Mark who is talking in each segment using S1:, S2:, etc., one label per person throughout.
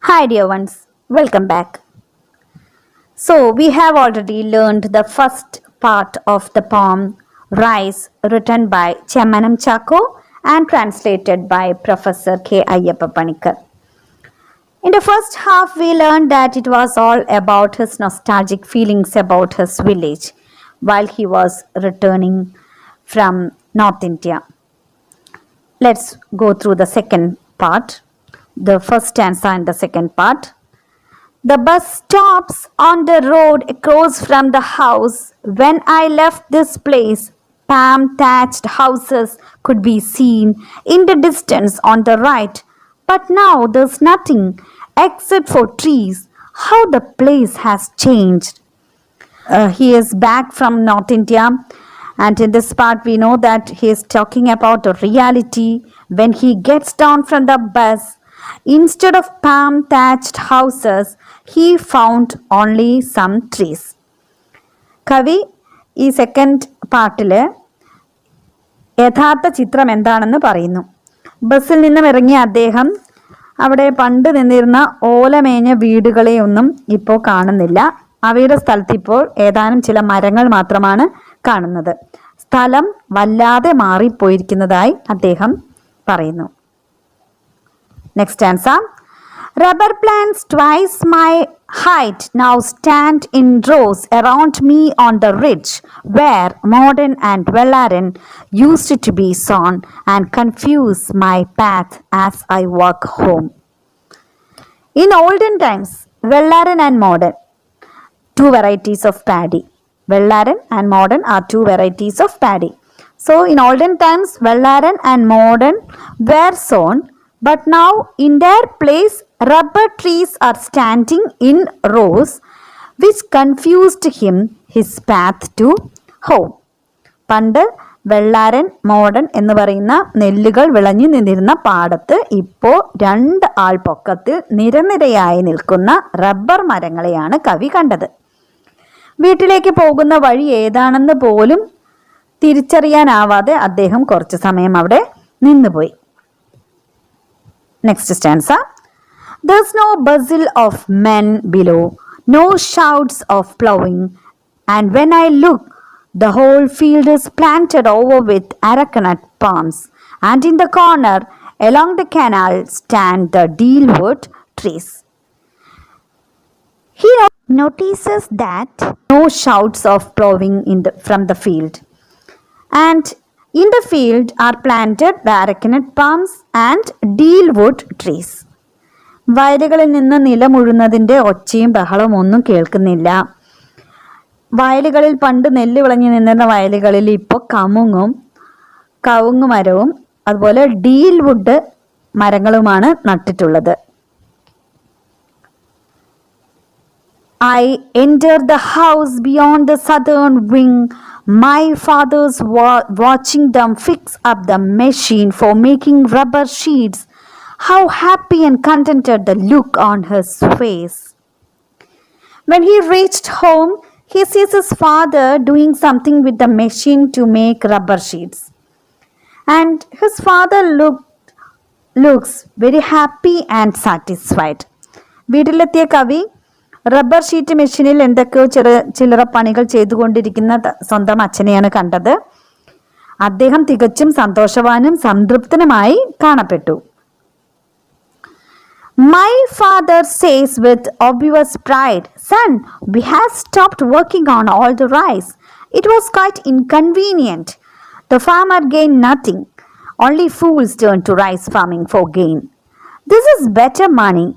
S1: Hi, dear ones, welcome back. So, we have already learned the first part of the poem Rise, written by Chemanam Chako and translated by Professor K. Ayyappa Panikar. In the first half, we learned that it was all about his nostalgic feelings about his village while he was returning from North India. Let's go through the second part, the first stanza and the second part. The bus stops on the road across from the house. When I left this place, palm thatched houses could be seen in the distance on the right. But now there's nothing except for trees. How the place has changed. He is back from North India, and in this part, we know that he is talking about a reality when he gets down from the bus. Instead of palm thatched houses, he found only some trees. കവി ഈ second പാർട്ടിൽ യഥാർത്ഥ ചിത്രം എന്താണെന്ന് പറയുന്നു. ബസ്സിൽ നിന്നും ഇറങ്ങിയ അദ്ദേഹം അവിടെ പണ്ട് നിന്നിരുന്ന ഓലമേഞ്ഞ വീടുകളെയൊന്നും ഇപ്പോൾ കാണുന്നില്ല. അവയുടെ സ്ഥലത്ത് ഇപ്പോൾ ഏതാനും ചില മരങ്ങൾ മാത്രമാണ് കാണുന്നത്. സ്ഥലം വല്ലാതെ മാറിപ്പോയിരിക്കുന്നതായി അദ്ദേഹം പറയുന്നു. Next answer. Rubber plants twice my height now stand in rows around me on the ridge where modern and Vellarin used to be sown and confuse my path as I walk home. In olden times, Vellarin and modern, two varieties of paddy. Vellarin and modern are two varieties of paddy. So in olden times, Vellarin and modern were sown, but now in their place rubber trees are standing in rows, which confused him his path to home. പണ്ട് വെള്ളാരൻ Mordaunt എന്ന് പറയുന്ന നെല്ലുകൾ വിളഞ്ഞു നിന്നിരുന്ന പാടത്ത് ഇപ്പോൾ രണ്ട് ആൾ പൊക്കത്തിൽ നിരനിരയായി നിൽക്കുന്ന റബ്ബർ മരങ്ങളെയാണ് കവി കണ്ടത്. വീട്ടിലേക്ക് പോകുന്ന വഴി ഏതാണെന്ന് പോലും തിരിച്ചറിയാനാവാതെ അദ്ദേഹം കുറച്ചു സമയം അവിടെ നിന്നുപോയി. Next stanza. There's no bustle of men below, no shouts of plowing, and when I look, the whole field is planted over with arecanut palms, and in the corner along the canal stand the dealwood trees. He notices that no shouts of plowing from the field, and in the field are planted the arecanut palms and dealwood trees. വയലുകളിൽ നിന്ന് നിലമുഴുന്നതിൻ്റെ ഒച്ചയും ബഹളവും ഒന്നും കേൾക്കുന്നില്ല. വയലുകളിൽ പണ്ട് നെല്ല് വിളഞ്ഞു നിന്നിരുന്ന വയലുകളിൽ ഇപ്പോൾ കവുങ്ങ് മരവും അതുപോലെ ഡീൽവുഡ് മരങ്ങളുമാണ് നട്ടിട്ടുള്ളത്. I enter the house beyond the southern wing. My father's watching them fix up the machine for making rubber sheets. How happy and contented the look on his face. When he reached home, he sees his father doing something with the machine to make rubber sheets. And his father looks very happy and satisfied. വീട്ടിലെത്തിയ കവി rubber sheet മെഷീനിൽ എന്തൊക്കെയോ ചില്ലറ പണികൾ ചെയ്തുകൊണ്ടിരിക്കുന്ന സ്വന്തം അച്ഛനെയാണ് കണ്ടത്. അദ്ദേഹം തികച്ചും സന്തോഷവാനും സംതൃപ്തനുമായി കാണപ്പെട്ടു. My father says with obvious pride, "Son, we have stopped working on all the rice. It was quite inconvenient. The farmer gained nothing. Only fools turn to rice farming for gain. This is better money.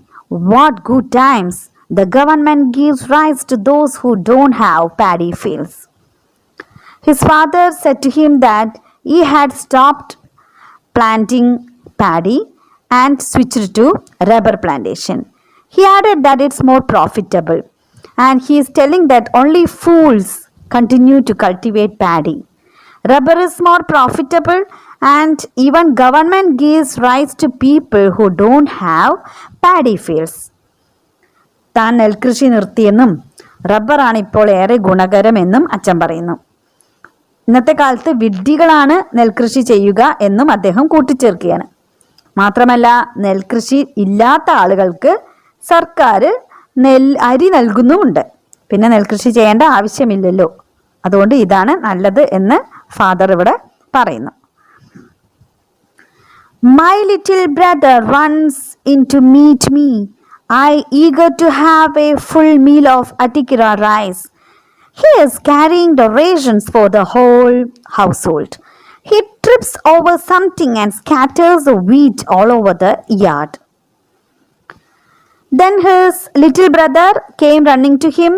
S1: What good times. The government gives rice to those who don't have paddy fields." His father said to him that he had stopped planting paddy and switched to rubber plantation. He added that it's more profitable, and he is telling that only fools continue to cultivate paddy. Rubber is more profitable, and even government gives rice to people who don't have paddy fields. താൻ നെൽകൃഷി നിർത്തിയെന്നും റബ്ബറാണ് ഇപ്പോൾ ഏറെ ഗുണകരമെന്നും അച്ഛൻ പറയുന്നു. ഇന്നത്തെ കാലത്ത് വിഡ്ഢികളാണ് നെൽകൃഷി ചെയ്യുക എന്നും അദ്ദേഹം കൂട്ടിച്ചേർക്കുകയാണ്. മാത്രമല്ല നെൽകൃഷി ഇല്ലാത്ത ആളുകൾക്ക് സർക്കാർ അരി നൽകുന്നുമുണ്ട്. പിന്നെ നെൽകൃഷി ചെയ്യേണ്ട ആവശ്യമില്ലല്ലോ, അതുകൊണ്ട് ഇതാണ് നല്ലത് എന്ന് ഫാദർ ഇവിടെ പറയുന്നു. My little brother runs in to meet me. I eager to have a full meal of Atikira rice. He is carrying the rations for the whole household. He trips over something and scatters the wheat all over the yard. Then his little brother came running to him,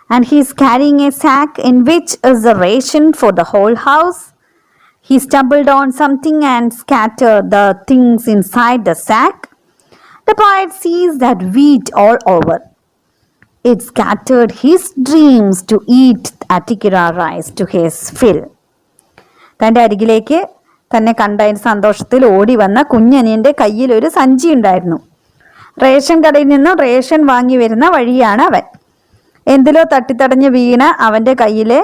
S1: and he is carrying a sack in which is the ration for the whole house. He stumbled on something and scattered the things inside the sack. The poet sees that wheat all over. It scattered his dreams to eat Atikira rice to his fill. തൻ്റെ അരികിലേക്ക് തന്നെ കണ്ടതിന് സന്തോഷത്തിൽ ഓടി വന്ന കുഞ്ഞനിയൻ്റെ കയ്യിൽ ഒരു സഞ്ചി ഉണ്ടായിരുന്നു. റേഷൻ കടയിൽ നിന്നും റേഷൻ വാങ്ങി വരുന്ന വഴിയാണ് അവൻ. എന്തിലോ തട്ടിത്തടഞ്ഞ് വീണ അവൻ്റെ കയ്യിലെ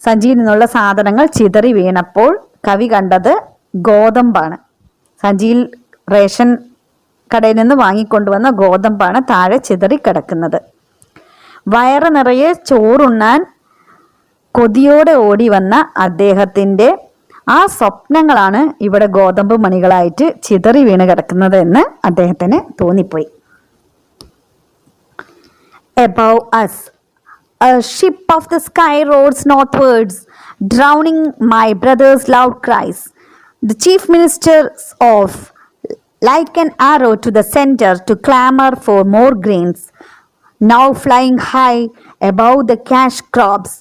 S1: സഞ്ചിയിൽ നിന്നുള്ള സാധനങ്ങൾ ചിതറി വീണപ്പോൾ കവി കണ്ടത് ഗോതമ്പാണ്. സഞ്ചിയിൽ റേഷൻ കടയിൽ നിന്ന് വാങ്ങിക്കൊണ്ടുവന്ന ഗോതമ്പാണ് താഴെ ചിതറി കിടക്കുന്നത്. വയറ് നിറയെ ചോറുണ്ണാൻ കൊതിയോടെ ഓടി വന്ന അദ്ദേഹത്തിൻ്റെ ആ സ്വപ്നങ്ങളാണ് ഇവിടെ ഗോതമ്പ് മണികളായിട്ട് ചിതറി വീണ് കിടക്കുന്നത് എന്ന് അദ്ദേഹത്തിന് തോന്നിപ്പോയി. Above us, a ship of the sky roars northwards, drowning my brother's loud cries. The chief ministers of like an arrow to the center to clamor for more grains, now flying high above the cash crops,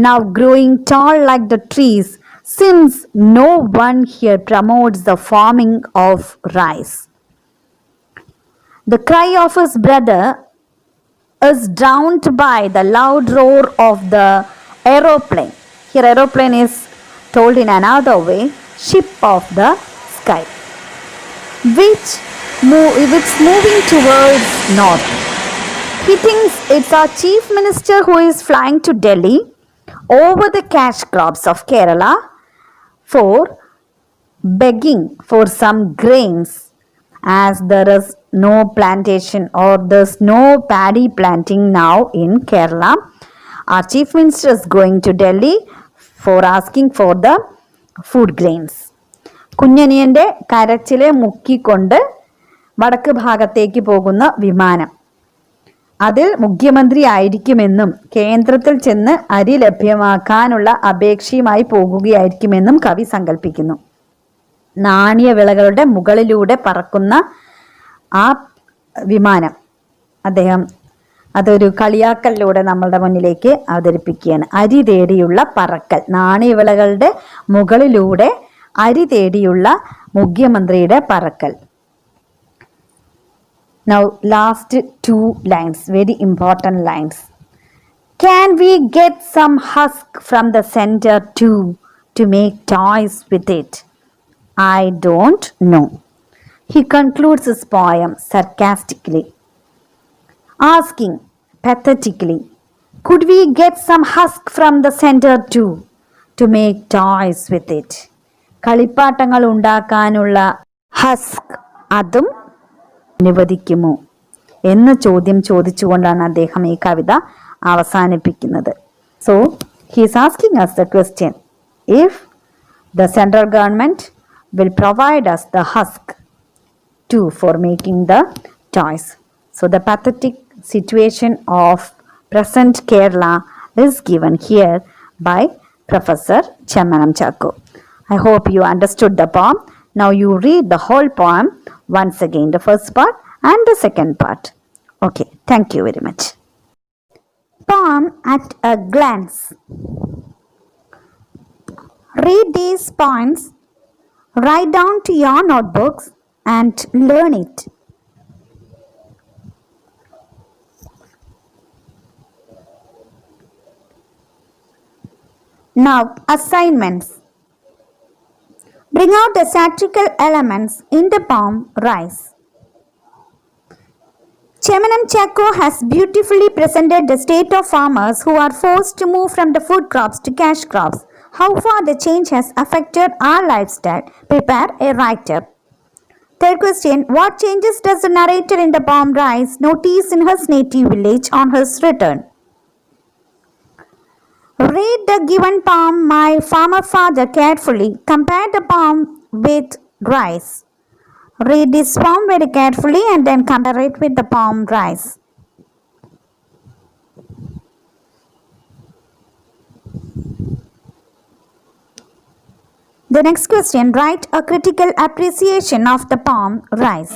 S1: now growing tall like the trees, since no one here promotes the farming of rice. The cry of his brother is drowned by the loud roar of the aeroplane. Here aeroplane is told in another way, ship of the sky, which is moving towards north. He thinks it's our chief minister who is flying to Delhi over the cash crops of Kerala for begging for some grains, as there is no plantation or there's no paddy planting now in Kerala. Our chief minister is going to Delhi for asking for the food grains. കുഞ്ഞനിയൻ്റെ കരച്ചിലെ മുക്കിക്കൊണ്ട് വടക്ക് ഭാഗത്തേക്ക് പോകുന്ന വിമാനം, അതിൽ മുഖ്യമന്ത്രി ആയിരിക്കുമെന്നും കേന്ദ്രത്തിൽ ചെന്ന് അരി ലഭ്യമാക്കാനുള്ള അപേക്ഷയുമായി പോകുകയായിരിക്കുമെന്നും കവി സങ്കല്പിക്കുന്നു. നാണ്യവിളകളുടെ മുകളിലൂടെ പറക്കുന്ന ആ വിമാനം അദ്ദേഹം അതൊരു കളിയാക്കലിലൂടെ നമ്മളുടെ മുന്നിലേക്ക് അവതരിപ്പിക്കുകയാണ്. അരി തേടിയുള്ള പറക്കൽ, നാണ്യവിളകളുടെ മുകളിലൂടെ അരി തേടിയുള്ള മുഖ്യമന്ത്രിയുടെ പറക്കൽ. Now last two lines, very important lines. Can we get some husk from the center too to make toys with it? I don't know. He concludes his poem sarcastically, asking pathetically, could we get some husk from the center too to make toys with it? കളിപ്പാട്ടങ്ങൾ ഉണ്ടാക്കാനുള്ള husk അതും അനുവദിക്കുമോ എന്ന ചോദ്യം ചോദിച്ചുകൊണ്ടാണ് അദ്ദേഹം ഈ കവിത അവസാനിപ്പിക്കുന്നത്. So he is asking us the question, if the central government will provide us the husk too for making the toys. So the pathetic situation of present Kerala is given here by Professor Chemmanam Chakku. I hope you understood the poem. Now you read the whole poem once again, the first part and the second part. Okay, thank you very much. Poem at a glance. Read these points, write down to your notebooks and learn it. Now, assignments. Bring out the satirical elements in the poem Rice. Chemmanam Chakku has beautifully presented the state of farmers who are forced to move from the food crops to cash crops. How far the change has affected our lifestyle. Prepare a writer. Third question, what changes does the narrator in the poem Rise notice in his native village on his return? Read the given poem, My Farmer Father, carefully. Compare the poem with Rise. Read this poem very carefully and then compare it with the poem Rise. The next question, write a critical appreciation of the poem Rise.